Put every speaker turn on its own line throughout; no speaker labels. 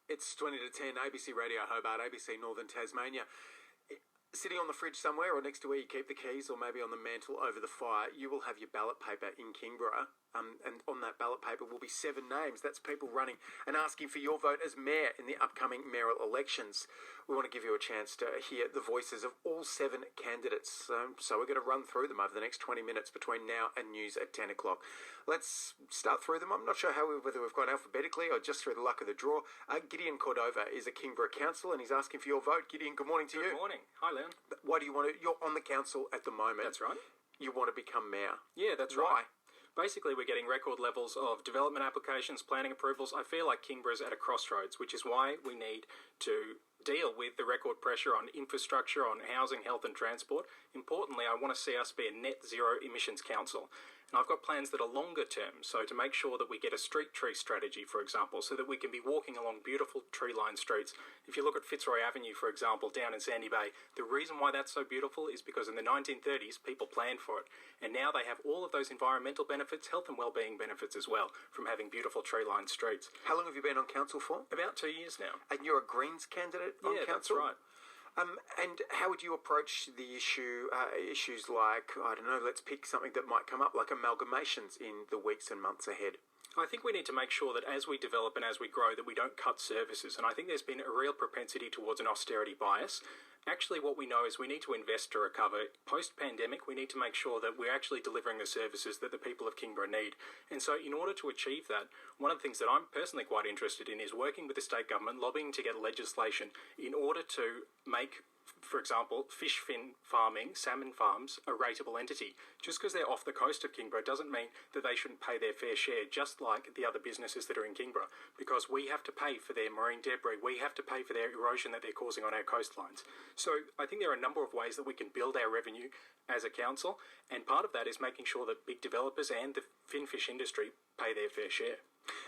It's 20 to 10, ABC Radio Hobart, ABC Northern Tasmania. Sitting on the fridge somewhere or next to where you keep the keys or maybe on the mantle over the fire, you will have your ballot paper in Kingborough. And on that ballot paper will be 7 names. That's people running and asking for your vote as mayor in the upcoming mayoral elections. We want to give you a chance to hear the voices of all 7 candidates. So we're going to run through them over the next 20 minutes between now and news at 10 o'clock. Let's start through them. I'm not sure whether we've gone alphabetically or just through the luck of the draw. Gideon Cordover is a Kingborough councillor and he's asking for your vote. Gideon, good morning to you.
Good morning. Hi, Leon.
Why do you want to... You're on the council at the moment.
That's right.
You want to become mayor.
Yeah, that's
Why?
right. Basically, we're getting record levels of development applications, planning approvals. I feel like Kingborough's at a crossroads, which is why we need to deal with the record pressure on infrastructure, on housing, health and transport. Importantly, I want to see us be a net zero emissions council. And I've got plans that are longer term, so to make sure that we get a street tree strategy, for example, so that we can be walking along beautiful tree-lined streets. If you look at Fitzroy Avenue, for example, down in Sandy Bay, the reason why that's so beautiful is because in the 1930s, people planned for it. And now they have all of those environmental benefits, health and wellbeing benefits as well, from having beautiful tree-lined streets.
How long have you been on council for?
About 2 years now.
And you're a Greens candidate on council?
Yeah, that's right.
And how would you approach the issues like, I don't know, let's pick something that might come up, like amalgamations in the weeks and months ahead?
I think we need to make sure that as we develop and as we grow that we don't cut services. And I think there's been a real propensity towards an austerity bias. Actually, what we know is we need to invest to recover. Post-pandemic, we need to make sure that we're actually delivering the services that the people of Kingborough need. And so in order to achieve that, one of the things that I'm personally quite interested in is working with the state government, lobbying to get legislation in order to make, for example, fish fin farming, salmon farms, a rateable entity. Just because they're off the coast of Kingborough doesn't mean that they shouldn't pay their fair share, just like the other businesses that are in Kingborough, because we have to pay for their marine debris, we have to pay for their erosion that they're causing on our coastlines. So I think there are a number of ways that we can build our revenue as a council, and part of that is making sure that big developers and the finfish industry pay their fair share.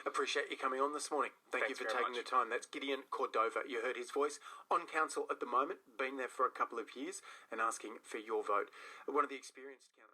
Appreciate you coming on this morning. Thank you for taking the time. That's Gideon Cordover. You heard his voice on council at the moment, been there for a couple of years and asking for your vote. One of the experienced councillors.